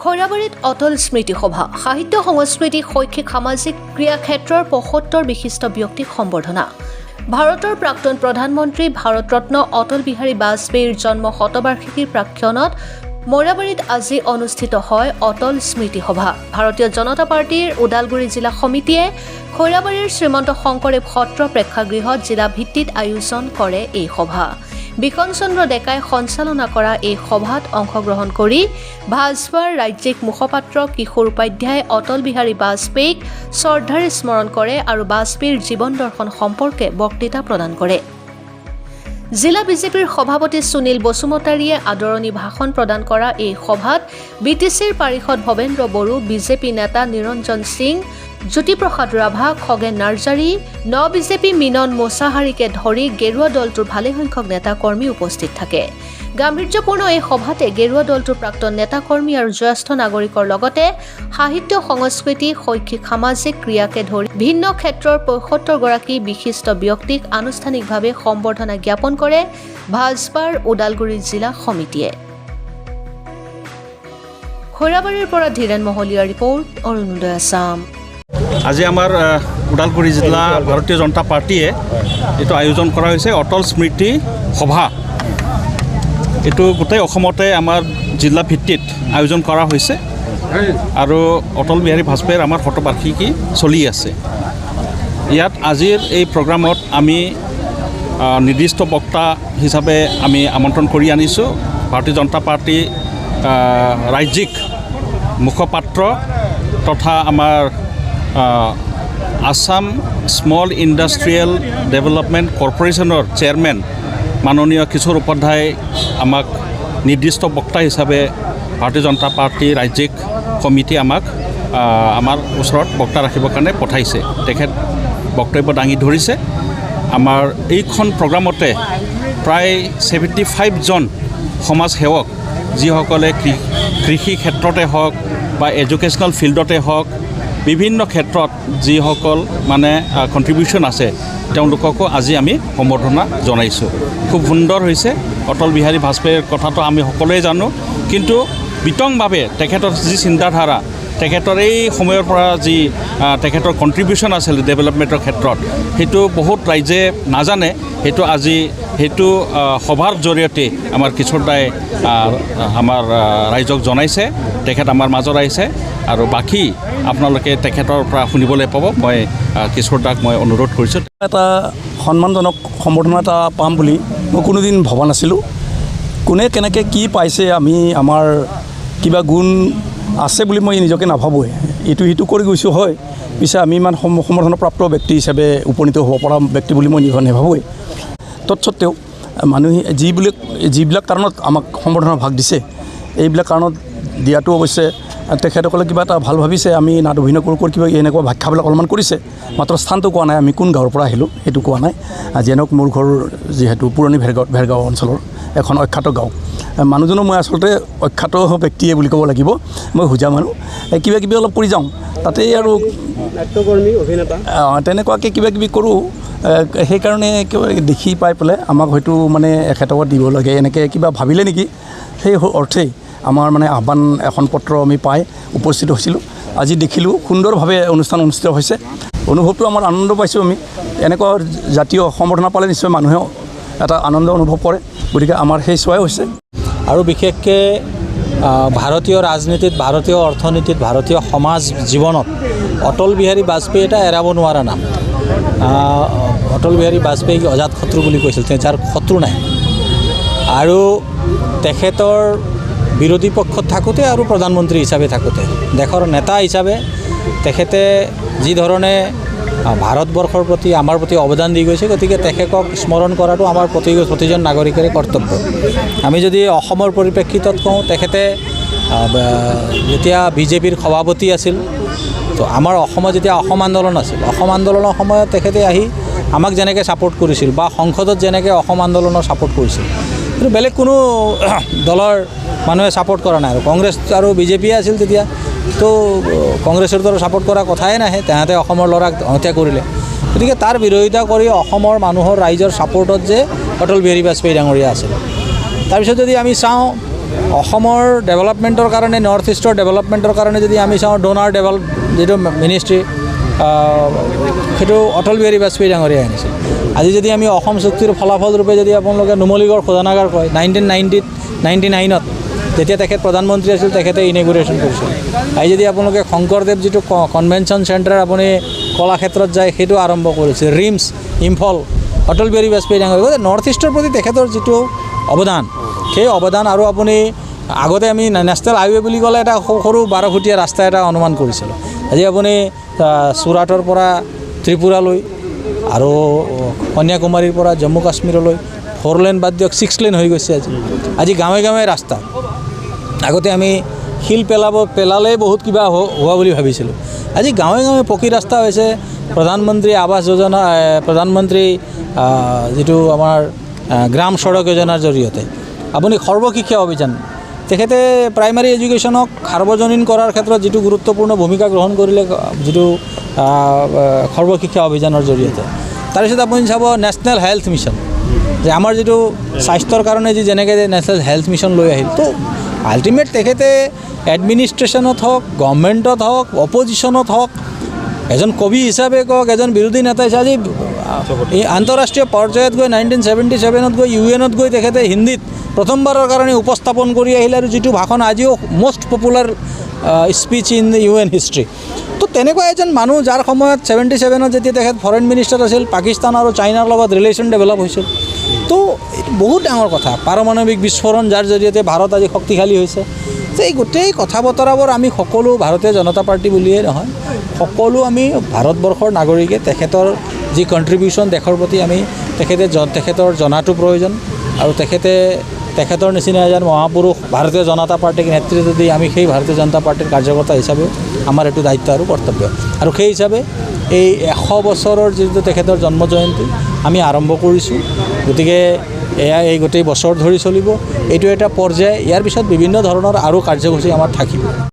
খৈৰাবাৰীত অটল স্মৃতি সভা সাহিত্য সংস্কৃতি শৈক্ষিক সামাজিক ক্ৰিয়া ক্ষেত্ৰৰ ৭৫ বিশিষ্ট ব্যক্তিক সম্বৰ্ধনা ভাৰতৰ প্ৰাক্তন প্ৰধানমন্ত্ৰী ভাৰতৰত্ন অটল বিহাৰী বাজপেয়ীৰ জন্ম শতবাৰ্ষিকীৰ প্ৰাক্ষণত মৈৰাবাৰীত আজি অনুষ্ঠিত হয় অটল স্মৃতি সভা ভাৰতীয় জনতা পাৰ্টিৰ ওদালগুৰি জিলা সমিতিয়ে খৈৰাবাৰীৰ শ্ৰীমন্ত শংকৰদেৱ সত্ৰ প্ৰেক্ষাগৃহত জিলা ভিত্তিত আয়োজন কৰে এই সভা বিকন চন্দ্ৰ ডেকাই সঞ্চালনা কৰা এই সভাত অংশগ্ৰহণ কৰি ভাজপাৰ ৰাজ্যিক মুখপাত্ৰ কিশোৰ উপাধ্যায় অটল বিহাৰী বাজপেয়ীক শ্ৰদ্ধাৰে স্মৰণ কৰে আৰু বাজপেয়ীৰ জীৱন দৰ্শন সম্পৰ্কে বক্তৃতা প্ৰদান কৰে জিলা বিজেপিৰ সভাপতি সুনীল বসুমতাৰীয়ে আদৰণি ভাষণ প্ৰদান কৰা এই সভাত বিটিচিৰ পাৰিষদ ভৱেন্দ্ৰ বড়ো বিজেপি নেতা নিৰঞ্জন সিং জ্যোতিপ্ৰসাদ ৰাভা খগেন নাৰ্জাৰী ন বিজেপি মিনন মোছাহাৰীকে ধৰি গেৰুৱা দলটোৰ ভালেসংখ্যক নেতা কৰ্মী উপস্থিত থাকে গাম্ভীৰ্যপূৰ্ণ এই সভাতে গেৰুৱা দলটোৰ প্ৰাক্তন নেতা কৰ্মী আৰু জ্যেষ্ঠ নাগৰিকৰ লগতে সাহিত্য সংস্কৃতি শৈক্ষিক সামাজিক ক্ৰিয়াকে ধৰি ভিন্ন ক্ষেত্ৰৰ ৭৫ গৰাকী বিশিষ্ট ব্যক্তিক আনুষ্ঠানিকভাৱে সম্বৰ্ধনা জ্ঞাপন কৰে ভাজপাৰ ওদালগুৰি জিলা সমিতিয়ে খৈৰাবাৰীৰ পৰা ধীৰেন মহলীয়া ৰিপৰ্ট অৰুণোদয় আসাম আজি আমাৰ ওদালগুৰি জিলা ভাৰতীয় জনতা পাৰ্টিয়ে এইটো আয়োজন কৰা হৈছে অটল স্মৃতি সভা এইটো গোটেই অসমতে আমাৰ জিলা ভিত্তিত আয়োজন কৰা হৈছে আৰু অটল বিহাৰী বাজপেয়ীৰ আমাৰ শতবাৰ্ষিকী চলি আছে ইয়াত আজিৰ এই প্ৰগ্ৰামত আমি নিৰ্দিষ্ট বক্তা হিচাপে আমি আমন্ত্ৰণ কৰি আনিছোঁ ভাৰতীয় জনতা পাৰ্টি ৰাজ্যিক মুখপাত্ৰ তথা আমাৰ আসাম স্মল ইণ্ডাষ্ট্ৰিয়েল ডেভেলপমেণ্ট কৰ্পৰেশ্যনৰ চেয়াৰমেন মাননীয় কিশোৰ উপাধ্যায় আমাক নিৰ্দিষ্ট বক্তা হিচাপে ভাৰতীয় জনতা পাৰ্টি ৰাজ্যিক সমিতি আমাক আমাৰ ওচৰত বক্তা ৰাখিবৰ কাৰণে পঠাইছে তেখেত বক্তব্য দাঙি ধৰিছে আমাৰ এইখন প্ৰগ্ৰামতে প্ৰায় 75জন সমাজ সেৱক যিসকলে কৃষি ক্ষেত্ৰতে হওক বা এডুকেশ্যনেল ফিল্ডতে হওক বিভিন্ন ক্ষেত্ৰত যিসকল মানে কণ্ট্ৰিবিউশ্যন আছে তেওঁলোককো আজি আমি সম্বৰ্ধনা জনাইছোঁ খুব সুন্দৰ হৈছে অটল বিহাৰী বাজপেয়ীৰ কথাটো আমি সকলোৱে জানো কিন্তু বিতংভাৱে তেখেতৰ যি চিন্তাধাৰা তেখেতৰ এই সময়ৰ পৰা যি তেখেতৰ কণ্ট্ৰিবিউশ্যন আছিল ডেভেলপমেণ্টৰ ক্ষেত্ৰত সেইটো বহুত ৰাইজে নাজানে সেইটো আজি সেইটো সভাৰ জৰিয়তে আমাৰ কিশোৰ দাই আমাৰ ৰাইজক জনাইছে তেখেত আমাৰ মাজত আহিছে আৰু বাকী আপোনালোকে তেখেতৰ পৰা শুনিবলৈ পাব মই কিশোৰ দাক মই অনুৰোধ কৰিছোঁ এটা সন্মানজনক সম্বৰ্ধনা এটা পাম বুলি মই কোনোদিন ভবা নাছিলোঁ কোনে কেনেকৈ কি পাইছে আমি আমাৰ কিবা গুণ আছে বুলি মই নিজকে নাভাবোঁ এইটো সিটো কৰি গৈছোঁ হয় পিছে আমি ইমান সমৰ্থনপ্ৰাপ্ত ব্যক্তি হিচাপে উপনীত হ'ব পৰা ব্যক্তি বুলি মই নাভাবোঁৱেই তৎসত্বেও মানুহে যিবিলাক কাৰণত আমাক সম্বৰ্ধনা ভাগ দিছে এইবিলাক কাৰণত দিয়াটো অৱশ্যে তেখেতসকলে কিবা এটা ভাল ভাবিছে আমি নাট অভিনয় কৰোঁ কিবা এনেকুৱা ব্যাখ্যাবিলাক অলপমান কৰিছে মাত্ৰ স্থানটো কোৱা নাই আমি কোন গাঁৱৰ পৰা আহিলোঁ সেইটো কোৱা নাই যেনক মোৰ ঘৰ যিহেতু পুৰণি ভেৰগাঁও অঞ্চলৰ এখন অখ্যাত গাঁও মানুহজনো মই আচলতে অখ্যাত ব্যক্তিয়ে বুলি ক'ব লাগিব মই হোজা মানুহ কিবা কিবি অলপ কৰি যাওঁ তাতেই আৰু নাট্যকৰ্মী অভিনেতা তেনেকুৱাকৈ কিবা কিবি কৰোঁ সেইকাৰণে দেখি পাই পেলাই আমাক হয়তো মানে এখেতক দিব লাগে এনেকৈ কিবা ভাবিলে নেকি সেই অৰ্থেই আমাৰ মানে আহ্বান এখন পত্ৰ আমি পাই উপস্থিত হৈছিলোঁ আজি দেখিলোঁ সুন্দৰভাৱে অনুষ্ঠান অনুষ্ঠিত হৈছে অনুভৱটো আমাৰ আনন্দ পাইছোঁ আমি এনেকুৱা জাতীয় সম্বৰ্ধনা পালে নিশ্চয় মানুহেও এটা আনন্দ অনুভৱ কৰে গতিকে আমাৰ সেই চোৱাই হৈছে আৰু বিশেষকৈ ভাৰতীয় ৰাজনীতিত ভাৰতীয় অৰ্থনীতিত ভাৰতীয় সমাজ জীৱনত অটল বিহাৰী বাজপেয়ী এটা এৰাব নোৱাৰা নাম অটল বিহাৰী বাজপেয়ীক অজাত শত্ৰু বুলি কৈছিল যাৰ শত্ৰু নাই আৰু তেখেতৰ বিৰোধী পক্ষত থাকোঁতে আৰু প্ৰধানমন্ত্ৰী হিচাপে থাকোঁতে দেশৰ নেতা হিচাপে তেখেতে যি ধৰণে ভাৰতবৰ্ষৰ প্ৰতি আমাৰ প্ৰতি অৱদান দি গৈছে গতিকে তেখেতক স্মৰণ কৰাটো আমাৰ প্ৰতিজন নাগৰিকৰে কৰ্তব্য আমি যদি অসমৰ পৰিপ্ৰেক্ষিতত কওঁ তেখেতে যেতিয়া বিজেপিৰ সভাপতি আছিল তো আমাৰ অসমত যেতিয়া অসম আন্দোলন আছিল অসম আন্দোলনৰ সময়ত তেখেতে আহি আমাক যেনেকৈ ছাপোৰ্ট কৰিছিল বা সংসদত যেনেকৈ অসম আন্দোলনৰ ছাপোৰ্ট কৰিছিল কিন্তু বেলেগ কোনো দলৰ মানুহে ছাপোৰ্ট কৰা নাই আৰু কংগ্ৰেছ আৰু বিজেপিয়ে আছিল তেতিয়া তো কংগ্ৰেছৰ দ্বাৰা ছাপোৰ্ট কৰা কথাই নাহে তেহেঁতে অসমৰ ল'ৰাক হত্যা কৰিলে গতিকে তাৰ বিৰোধিতা কৰি অসমৰ মানুহৰ ৰাইজৰ ছাপোৰ্টত যে অটল বিহাৰী বাজপেয়ী ডাঙৰীয়া আছিল তাৰপিছত যদি আমি চাওঁ অসমৰ ডেভেলপমেণ্টৰ কাৰণে নৰ্থ ইষ্টৰ ডেভেলপমেণ্টৰ কাৰণে যদি আমি চাওঁ ডোনাৰ যিটো মিনিষ্ট্ৰী সেইটো অটল বিহাৰী বাজপেয়ী ডাঙৰীয়াই আনিছিল। আজি যদি আমি অসম চুক্তিৰ ফলাফলৰূপে যদি আপোনালোকে নুমলীগড় শোধনাগাৰ কয় 1999ত যেতিয়া তেখেত প্ৰধানমন্ত্ৰী আছিল তেখেতে ইনগুৰেশ্যন কৰিছিল। আজি যদি আপোনালোকে শংকৰদেৱ যিটো কনভেনশ্যন চেণ্টাৰ আপুনি কলাক্ষেত্ৰত যায় সেইটো আৰম্ভ কৰিছিল, ৰিমছ ইম্ফল অটল বিহাৰী বাজপেয়ী ডাঙৰীয়া। নৰ্থ ইষ্টৰ প্ৰতি তেখেতৰ যিটো অৱদান সেই অৱদান আৰু আপুনি আগতে আমি নেশ্যনেল হাইৱে বুলি ক'লে এটা সৰু 12 ফুটীয়া ৰাস্তা এটা অনুমান কৰিছিলোঁ। আজি আপুনি চুৰাটৰ পৰা ত্ৰিপুৰালৈ আৰু কন্যাকুমাৰীৰ পৰা জম্মু কাশ্মীৰলৈ 4 লেন বাদ দিয়ক 6 লেন হৈ গৈছে। আজি গাঁৱে গাঁৱে ৰাস্তা। আগতে আমি শিল পেলালেই বহুত কিবা হোৱা বুলি ভাবিছিলোঁ। আজি গাঁৱে গাঁৱে পকী ৰাস্তা হৈছে। প্ৰধানমন্ত্ৰী আৱাস যোজনা, প্ৰধানমন্ত্ৰী যিটো আমাৰ গ্ৰাম সড়ক যোজনাৰ জৰিয়তে আপুনি সৰ্বশিক্ষা অভিযান, তেখেতে প্ৰাইমাৰী এডুকেশ্যনক সাৰ্বজনীন কৰাৰ ক্ষেত্ৰত যিটো গুৰুত্বপূৰ্ণ ভূমিকা গ্ৰহণ কৰিলে, যিটো সৰ্বশিক্ষা অভিযানৰ জৰিয়তে। তাৰপিছত আপুনি চাব নেশ্যনেল হেল্থ মিছন, যে আমাৰ যিটো স্বাস্থ্যৰ কাৰণে যেনেকৈ নেশ্যনেল হেল্থ মিছন লৈ আহিল। তো আল্টিমেট তেখেতে এডমিনিষ্ট্ৰেশ্যনত হওক, গভৰ্ণমেণ্টত হওক, অপজিশ্যনত হওক, এজন কবি হিচাপে কওক, এজন বিৰোধী নেতা হিচাপে আজি এই আন্তঃৰাষ্ট্ৰীয় পৰ্যায়ত গৈ 1977ত গৈ UN-ত গৈ তেখেতে হিন্দীত প্ৰথমবাৰৰ কাৰণে উপস্থাপন কৰি আহিলে, আৰু যিটো ভাষণ আজিও most popular speech in UN history. তো তেনেকুৱা এজন মানুহ যাৰ সময়ত 77ত যেতিয়া তেখেত ফৰেইন মিনিষ্টাৰ আছিল, পাকিস্তান আৰু চাইনাৰ লগত ৰিলেশ্যন ডেভেলপ হৈছিল। তো এইটো বহুত ডাঙৰ কথা। পাৰমাণৱিক বিস্ফোৰণ যাৰ জৰিয়তে ভাৰত আজি শক্তিশালী হৈছে। যে এই গোটেই কথা বতৰাবোৰ আমি সকলো ভাৰতীয় জনতা পাৰ্টি বুলিয়ে নহয়, সকলো আমি ভাৰতবৰ্ষৰ নাগৰিকে তেখেতৰ যি কণ্ট্ৰিবিউশ্যন দেশৰ প্ৰতি আমি তেখেতৰ জনাটো প্ৰয়োজন। আৰু তেখেতৰ নিচিনা এজন মহাপুৰুষ ভাৰতীয় জনতা পাৰ্টীক নেতৃত্ব দি আমি সেই ভাৰতীয় জনতা পাৰ্টীৰ কাৰ্যকৰ্তা হিচাপেও আমাৰ এইটো দায়িত্ব আৰু কৰ্তব্য। আৰু সেই হিচাপে এই 100 বছৰৰ যিটো তেখেতৰ জন্ম জয়ন্তী আমি আৰম্ভ কৰিছোঁ। গতিকে এয়া এই গোটেই বছৰ ধৰি চলিব। এইটো এটা পৰ্যায়। ইয়াৰ পিছত বিভিন্ন ধৰণৰ আৰু কাৰ্যসূচী আমাৰ থাকিব।